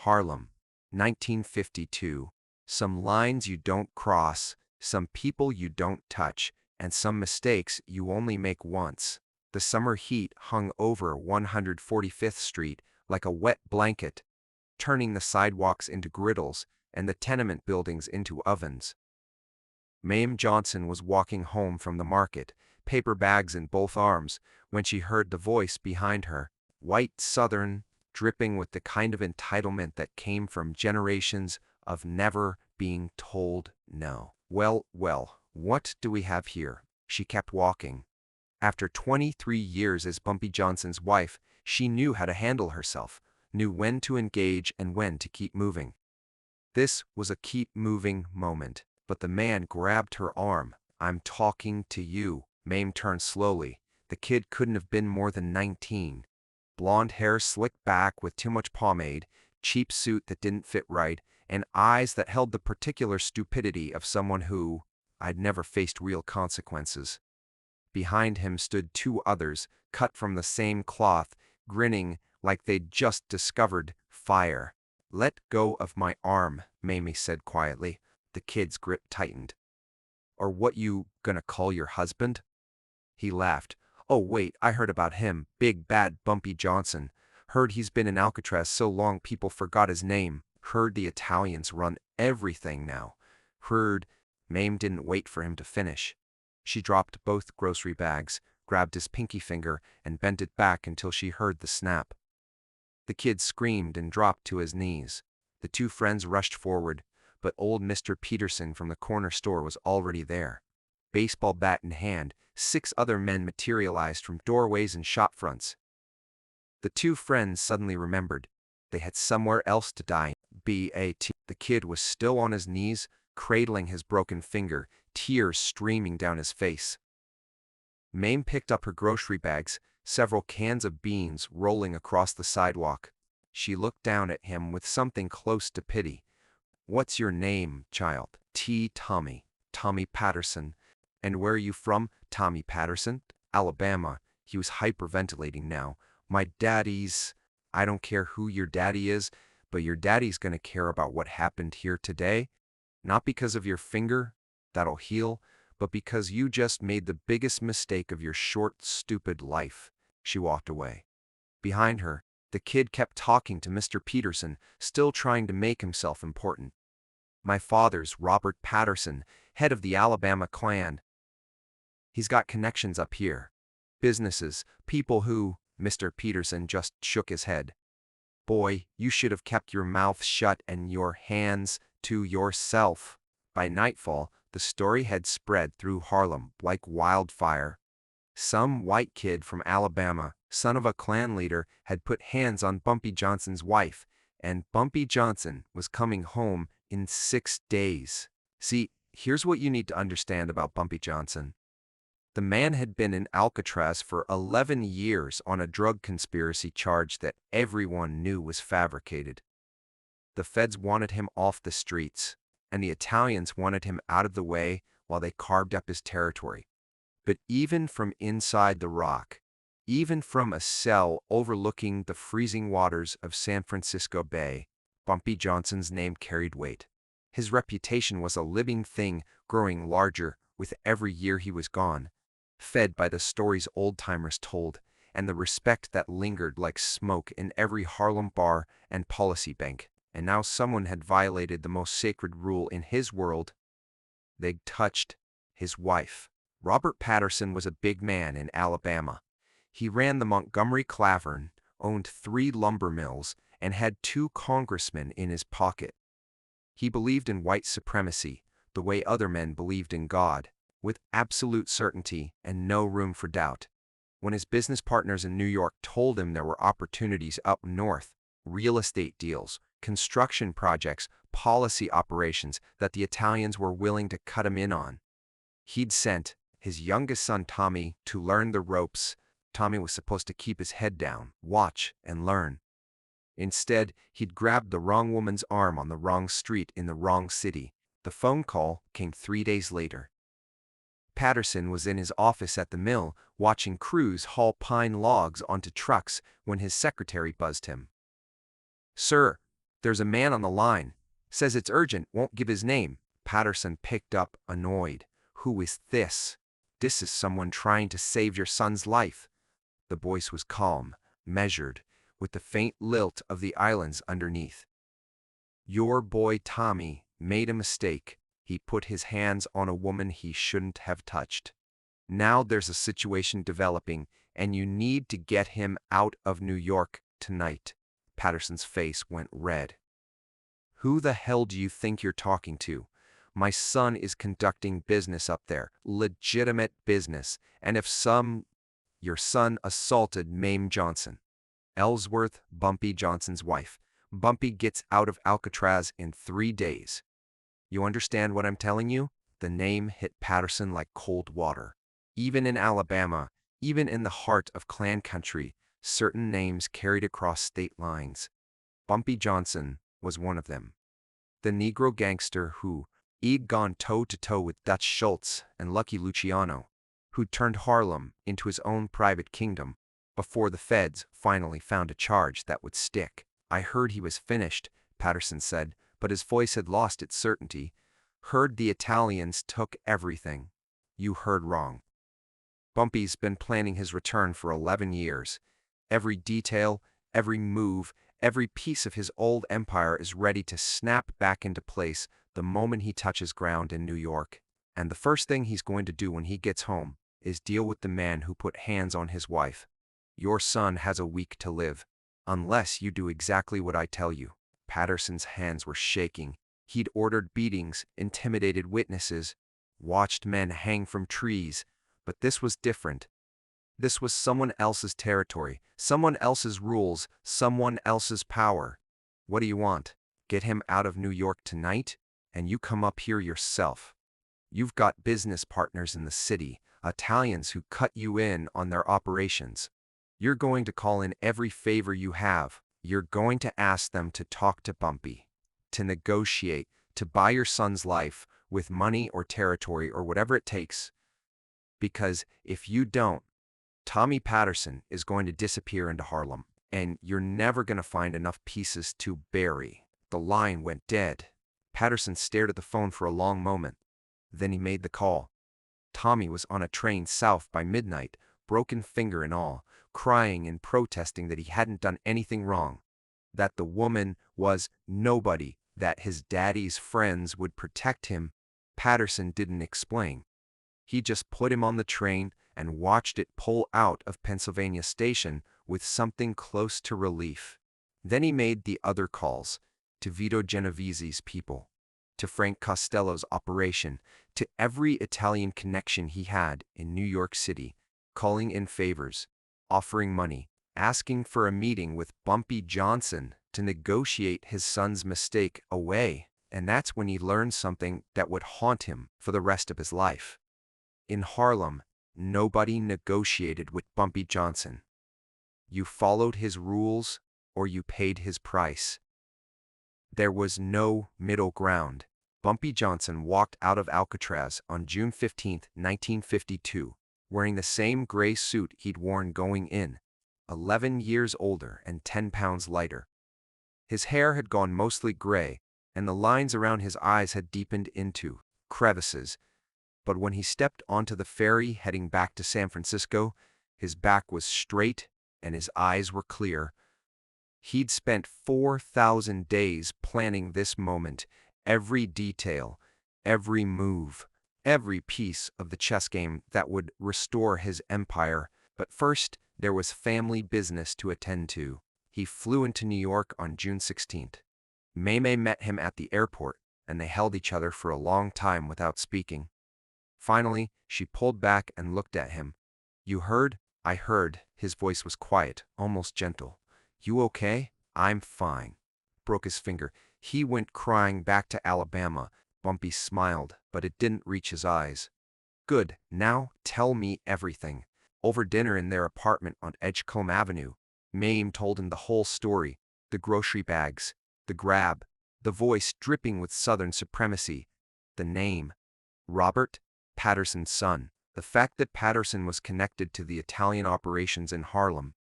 Harlem, 1952. Some lines you don't cross, some people you don't touch, and some mistakes you only make once. The summer heat hung over 145th Street like a wet blanket, turning the sidewalks into griddles and the tenement buildings into ovens. Mame Johnson was walking home from the market, paper bags in both arms, when she heard the voice behind her, white Southern, dripping with the kind of entitlement that came from generations of never being told no. Well, well, what do we have here? She kept walking. After 23 years as Bumpy Johnson's wife, she knew how to handle herself, knew when to engage and when to keep moving. This was a keep moving moment, but the man grabbed her arm. "I'm talking to you." Mame turned slowly. The kid couldn't have been more than 19. Blonde hair slicked back with too much pomade, cheap suit that didn't fit right, and eyes that held the particular stupidity of someone who, I'd never faced real consequences. Behind him stood two others, cut from the same cloth, grinning like they'd just discovered fire. "Let go of my arm," Mamie said quietly. The kid's grip tightened. "Or what you gonna call your husband?" He laughed. "Oh wait, I heard about him, big bad Bumpy Johnson. Heard he's been in Alcatraz so long people forgot his name. Heard the Italians run everything now. Heard..." Mame didn't wait for him to finish. She dropped both grocery bags, grabbed his pinky finger, and bent it back until she heard the snap. The kid screamed and dropped to his knees. The two friends rushed forward, but old Mr. Peterson from the corner store was already there. Baseball bat in hand, 6 other men materialized from doorways and shop fronts. The two friends suddenly remembered. They had somewhere else to die. B.A.T. The kid was still on his knees, cradling his broken finger, tears streaming down his face. Mame picked up her grocery bags, several cans of beans rolling across the sidewalk. She looked down at him with something close to pity. "What's your name, child?" "Tommy. Tommy Patterson." "And where are you from?" "Tommy Patterson, Alabama." He was hyperventilating now. "My daddy's..." "I don't care who your daddy is, but your daddy's gonna care about what happened here today. Not because of your finger, that'll heal, but because you just made the biggest mistake of your short, stupid life." She walked away. Behind her, the kid kept talking to Mr. Peterson, still trying to make himself important. "My father's Robert Patterson, head of the Alabama Klan. He's got connections up here. Businesses, people who..." Mr. Peterson just shook his head. "Boy, you should have kept your mouth shut and your hands to yourself." By nightfall, the story had spread through Harlem like wildfire. Some white kid from Alabama, son of a Klan leader, had put hands on Bumpy Johnson's wife, and Bumpy Johnson was coming home in 6 days. See, here's what you need to understand about Bumpy Johnson. The man had been in Alcatraz for 11 years on a drug conspiracy charge that everyone knew was fabricated. The feds wanted him off the streets, and the Italians wanted him out of the way while they carved up his territory. But even from inside the rock, even from a cell overlooking the freezing waters of San Francisco Bay, Bumpy Johnson's name carried weight. His reputation was a living thing, growing larger with every year he was gone, fed by the stories old-timers told and the respect that lingered like smoke in every Harlem bar and policy bank. And now someone had violated the most sacred rule in his world. They'd touched his wife. Robert Patterson was a big man in Alabama. He ran the Montgomery Clavern, owned 3 lumber mills, and had 2 congressmen in his pocket. He believed in white supremacy, the way other men believed in God, with absolute certainty and no room for doubt. When his business partners in New York told him there were opportunities up north, real estate deals, construction projects, policy operations that the Italians were willing to cut him in on, he'd sent his youngest son Tommy to learn the ropes. Tommy was supposed to keep his head down, watch, and learn. Instead, he'd grabbed the wrong woman's arm on the wrong street in the wrong city. The phone call came 3 days later. Patterson was in his office at the mill, watching crews haul pine logs onto trucks when his secretary buzzed him. "Sir, There's a man on the line. Says it's urgent, won't give his name. Patterson picked up, annoyed. Who is this? This is someone trying to save your son's life. The voice was calm, measured, with the faint lilt of the islands underneath. Your boy Tommy made a mistake. He put his hands on a woman he shouldn't have touched. Now there's a situation developing, and you need to get him out of New York tonight. Patterson's face went red. Who the hell do you think you're talking to? My son is conducting business up there, legitimate business, and if your son assaulted Mame Johnson, Ellsworth, Bumpy Johnson's wife. Bumpy gets out of Alcatraz in 3 days. You understand what I'm telling you? The name hit Patterson like cold water. Even in Alabama, even in the heart of Klan country, certain names carried across state lines. Bumpy Johnson was one of them. The Negro gangster who had gone toe-to-toe with Dutch Schultz and Lucky Luciano, who'd turned Harlem into his own private kingdom before the feds finally found a charge that would stick. I heard he was finished, Patterson said, but his voice had lost its certainty. Heard the Italians took everything. You heard wrong. Bumpy's been planning his return for 11 years. Every detail, every move, every piece of his old empire is ready to snap back into place the moment he touches ground in New York. And the first thing he's going to do when he gets home is deal with the man who put hands on his wife. Your son has a week to live, unless you do exactly what I tell you. Patterson's hands were shaking. He'd ordered beatings, intimidated witnesses, watched men hang from trees, but this was different. This was someone else's territory, someone else's rules, someone else's power. What do you want? Get him out of New York tonight, and you come up here yourself. You've got business partners in the city, Italians who cut you in on their operations. You're going to call in every favor you have. You're going to ask them to talk to Bumpy, to negotiate, to buy your son's life with money or territory or whatever it takes. Because if you don't, Tommy Patterson is going to disappear into Harlem, and you're never going to find enough pieces to bury. The line went dead. Patterson stared at the phone for a long moment. Then he made the call. Tommy was on a train south by midnight, broken finger and all, crying and protesting that he hadn't done anything wrong, that the woman was nobody, that his daddy's friends would protect him. Patterson didn't explain. He just put him on the train and watched it pull out of Pennsylvania Station with something close to relief. Then he made the other calls, to Vito Genovese's people, to Frank Costello's operation, to every Italian connection he had in New York City, calling in favors, offering money, asking for a meeting with Bumpy Johnson to negotiate his son's mistake away. And that's when he learned something that would haunt him for the rest of his life. In Harlem, nobody negotiated with Bumpy Johnson. You followed his rules or you paid his price. There was no middle ground. Bumpy Johnson walked out of Alcatraz on June 15, 1952, wearing the same gray suit he'd worn going in, 11 years older and 10 pounds lighter. His hair had gone mostly gray, and the lines around his eyes had deepened into crevices. But when he stepped onto the ferry heading back to San Francisco, his back was straight and his eyes were clear. He'd spent 4,000 days planning this moment, every detail, every move, every piece of the chess game that would restore his empire. But first, there was family business to attend to. He flew into New York on June 16th. Mame met him at the airport, and they held each other for a long time without speaking. Finally, she pulled back and looked at him. You heard? I heard. His voice was quiet, almost gentle. You okay? I'm fine. Broke his finger. He went crying back to Alabama. Bumpy smiled, but it didn't reach his eyes. Good. Now, tell me everything. Over dinner in their apartment on Edgecombe Avenue, Mame told him the whole story. The grocery bags, the grab, the voice dripping with Southern supremacy, the name. Robert, Patterson's son. The fact that Patterson was connected to the Italian operations in Harlem.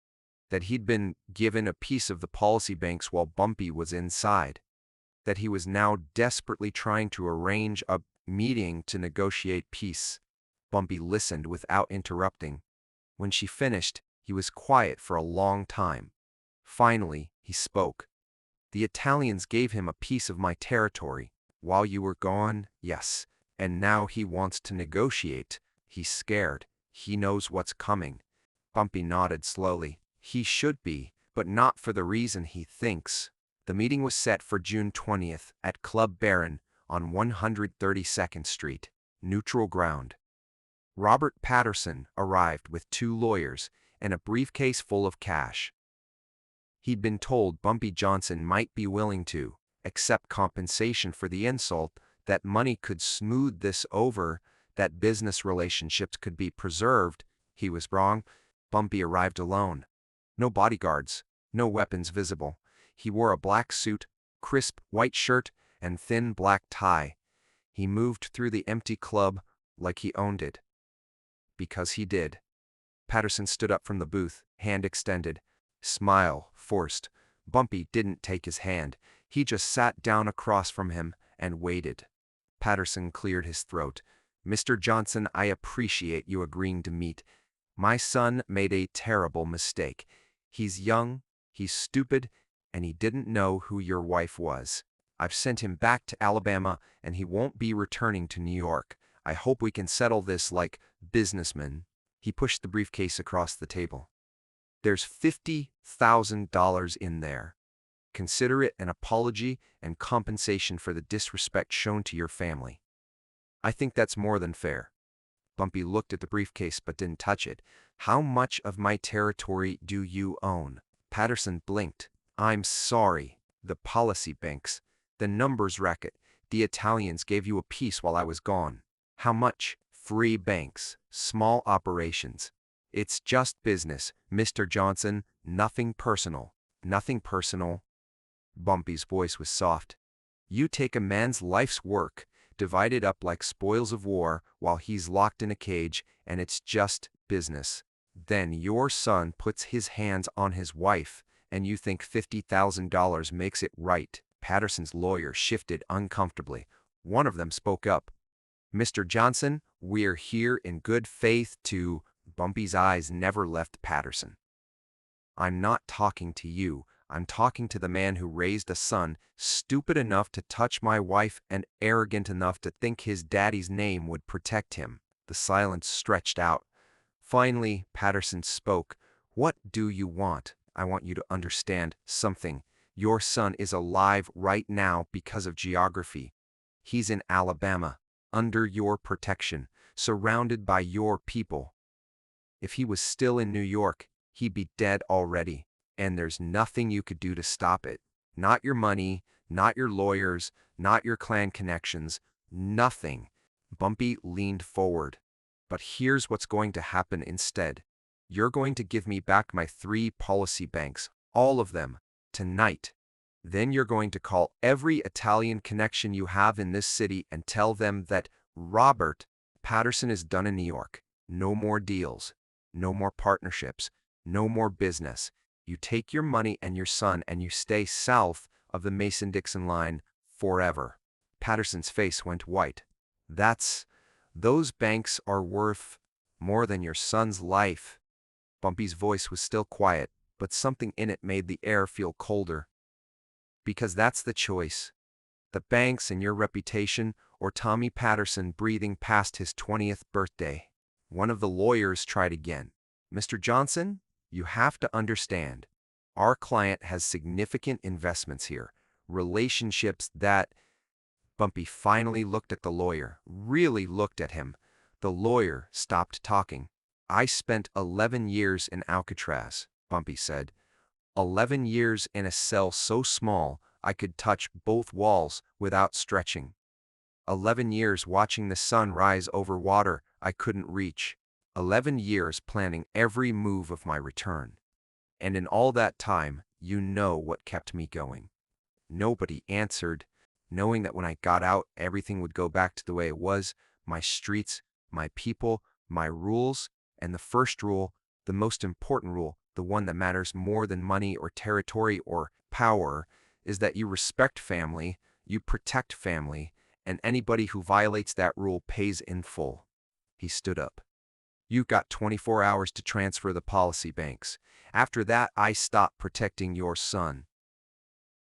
that he'd been given a piece of the policy banks while Bumpy was inside, that he was now desperately trying to arrange a meeting to negotiate peace. Bumpy listened without interrupting. When she finished, he was quiet for a long time. Finally, he spoke. "The Italians gave him a piece of my territory while you were gone, yes, and now he wants to negotiate. He's scared. He knows what's coming." Bumpy nodded slowly. "He should be, but not for the reason he thinks." The meeting was set for June 20th at Club Baron on 132nd Street, neutral ground. Robert Patterson arrived with 2 lawyers and a briefcase full of cash. He'd been told Bumpy Johnson might be willing to accept compensation for the insult, that money could smooth this over, that business relationships could be preserved. He was wrong. Bumpy arrived alone. No bodyguards, no weapons visible. He wore a black suit, crisp white shirt, and thin black tie. He moved through the empty club like he owned it. Because he did. Patterson stood up from the booth, hand extended. Smile forced. Bumpy didn't take his hand. He just sat down across from him and waited. Patterson cleared his throat. "Mr. Johnson, I appreciate you agreeing to meet. My son made a terrible mistake. He's young, he's stupid, and he didn't know who your wife was. I've sent him back to Alabama, and he won't be returning to New York. I hope we can settle this like businessmen." He pushed the briefcase across the table. "There's $50,000 in there. Consider it an apology and compensation for the disrespect shown to your family." "I think that's more than fair." Bumpy looked at the briefcase but didn't touch it. "How much of my territory do you own?" Patterson blinked. "I'm sorry. The policy banks, the numbers racket, the Italians gave you a piece while I was gone." "How much?" "Free banks, small operations. It's just business, Mr. Johnson, nothing personal." "Nothing personal." Bumpy's voice was soft. "You take a man's life's work, divide it up like spoils of war while he's locked in a cage, and it's just business. Then your son puts his hands on his wife, and you think $50,000 makes it right." Patterson's lawyer shifted uncomfortably. One of them spoke up. "Mr. Johnson, we're here in good faith to—" Bumpy's eyes never left Patterson. "I'm not talking to you. I'm talking to the man who raised a son stupid enough to touch my wife and arrogant enough to think his daddy's name would protect him." The silence stretched out. Finally, Patterson spoke. "What do you want? I want you to understand something. Your son is alive right now because of geography. He's in Alabama, under your protection, surrounded by your people. If he was still in New York, he'd be dead already, and there's nothing you could do to stop it. Not your money, not your lawyers, not your clan connections, nothing." Bumpy leaned forward. "But here's what's going to happen instead. You're going to give me back my 3 policy banks, all of them, tonight. Then you're going to call every Italian connection you have in this city and tell them that Robert Patterson is done in New York. No more deals, no more partnerships, no more business. You take your money and your son and you stay south of the Mason-Dixon line forever." Patterson's face went white. Those banks are worth more than your son's life." Bumpy's voice was still quiet, but something in it made the air feel colder. "Because that's the choice. The banks and your reputation, or Tommy Patterson breathing past his 20th birthday." One of the lawyers tried again. "Mr. Johnson, you have to understand. Our client has significant investments here, relationships that—" Bumpy finally looked at the lawyer, really looked at him. The lawyer stopped talking. "I spent 11 years in Alcatraz," Bumpy said. 11 years in a cell so small I could touch both walls without stretching. 11 years watching the sun rise over water I couldn't reach. 11 years planning every move of my return. And in all that time, you know what kept me going." Nobody answered, knowing that when I got out, everything would go back to the way it was, my streets, my people, my rules, and the first rule, the most important rule, the one that matters more than money or territory or power, is that you respect family, you protect family, and anybody who violates that rule pays in full. He stood up. "You've got 24 hours to transfer the policy banks. After that, I stop protecting your son.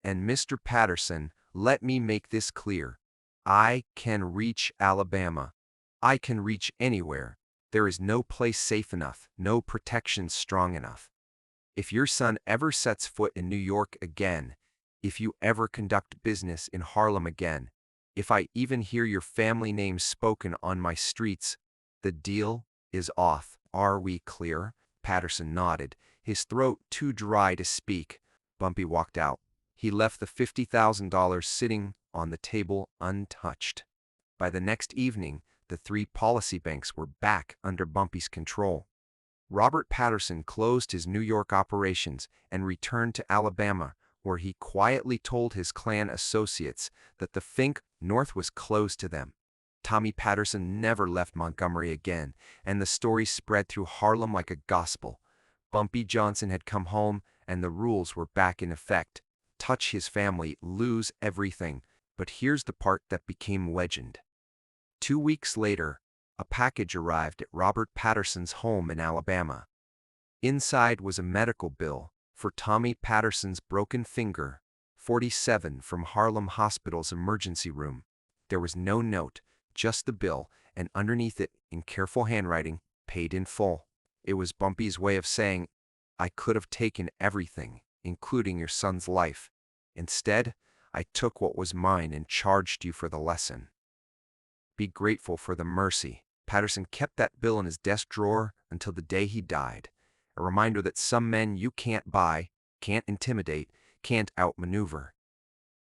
And Mr. Patterson, let me make this clear. I can reach Alabama. I can reach anywhere. There is no place safe enough, no protection strong enough. If your son ever sets foot in New York again, if you ever conduct business in Harlem again, if I even hear your family name spoken on my streets, the deal is off. Are we clear?" Patterson nodded, his throat too dry to speak. Bumpy walked out. He left the $50,000 sitting on the table untouched. By the next evening, the 3 policy banks were back under Bumpy's control. Robert Patterson closed his New York operations and returned to Alabama, where he quietly told his Klan associates that the Fink North was closed to them. Tommy Patterson never left Montgomery again, and the story spread through Harlem like a gospel. Bumpy Johnson had come home, and the rules were back in effect. Touch his family, lose everything. But here's the part that became legend. 2 weeks later, a package arrived at Robert Patterson's home in Alabama. Inside was a medical bill for Tommy Patterson's broken finger, 47 from Harlem Hospital's emergency room. There was no note, just the bill, and underneath it, in careful handwriting, paid in full. It was Bumpy's way of saying, "I could have taken everything, including your son's life. Instead, I took what was mine and charged you for the lesson. Be grateful for the mercy." Patterson kept that bill in his desk drawer until the day he died, a reminder that some men you can't buy, can't intimidate, can't outmaneuver.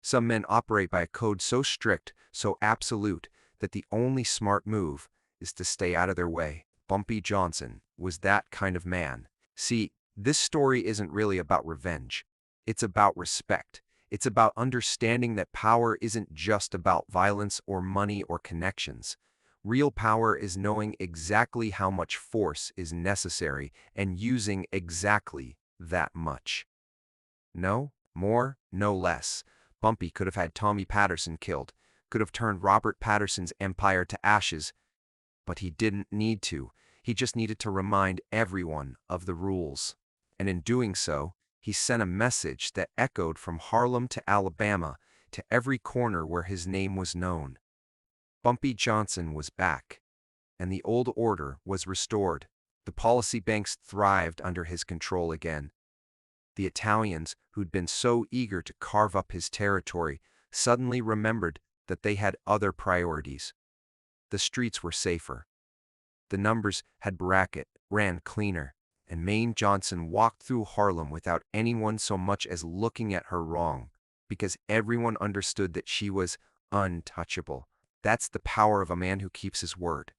Some men operate by a code so strict, so absolute, that the only smart move is to stay out of their way. Bumpy Johnson was that kind of man. See, this story isn't really about revenge. It's about respect. It's about understanding that power isn't just about violence or money or connections. Real power is knowing exactly how much force is necessary and using exactly that much. No more, no less. Bumpy could have had Tommy Patterson killed, could have turned Robert Patterson's empire to ashes, but he didn't need to. He just needed to remind everyone of the rules. And in doing so, he sent a message that echoed from Harlem to Alabama to every corner where his name was known. Bumpy Johnson was back, and the old order was restored. The policy banks thrived under his control again. The Italians, who'd been so eager to carve up his territory, suddenly remembered that they had other priorities. The streets were safer. The numbers had bracket, ran cleaner, and Mame Johnson walked through Harlem without anyone so much as looking at her wrong, because everyone understood that she was untouchable. That's the power of a man who keeps his word.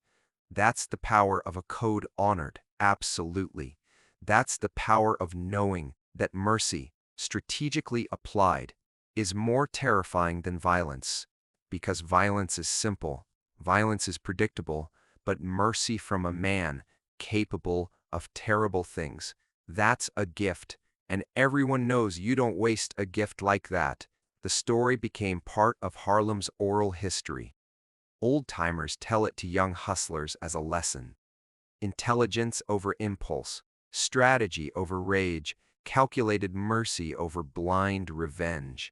That's the power of a code honored, absolutely. That's the power of knowing that mercy, strategically applied, is more terrifying than violence. Because violence is simple, violence is predictable, but mercy from a man capable of terrible things, that's a gift, and everyone knows you don't waste a gift like that. The story became part of Harlem's oral history. Old-timers tell it to young hustlers as a lesson. Intelligence over impulse, strategy over rage, calculated mercy over blind revenge.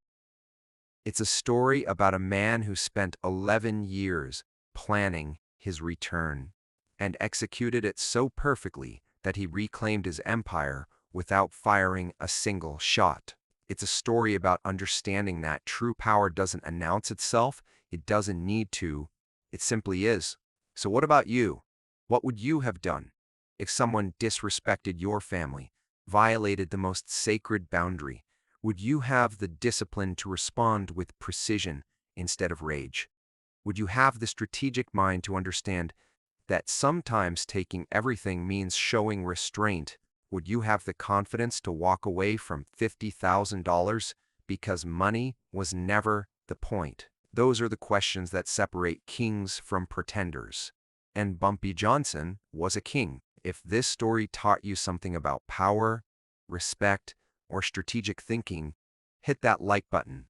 It's a story about a man who spent 11 years planning his return and executed it so perfectly that he reclaimed his empire without firing a single shot. It's a story about understanding that true power doesn't announce itself, it doesn't need to, it simply is. So what about you? What would you have done if someone disrespected your family, violated the most sacred boundary? Would you have the discipline to respond with precision instead of rage? Would you have the strategic mind to understand that sometimes taking everything means showing restraint? Would you have the confidence to walk away from $50,000 because money was never the point? Those are the questions that separate kings from pretenders. And Bumpy Johnson was a king. If this story taught you something about power, respect, or strategic thinking, hit that like button.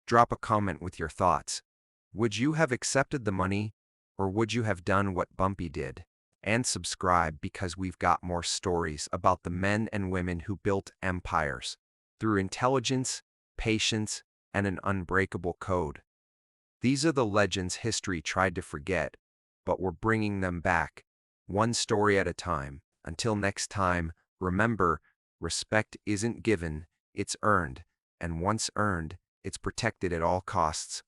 Drop a comment with your thoughts. Would you have accepted the money, or would you have done what Bumpy did? And subscribe because we've got more stories about the men and women who built empires through intelligence, patience, and an unbreakable code. These are the legends history tried to forget, but we're bringing them back, one story at a time. Until next time, remember, respect isn't given, it's earned, and once earned, it's protected at all costs.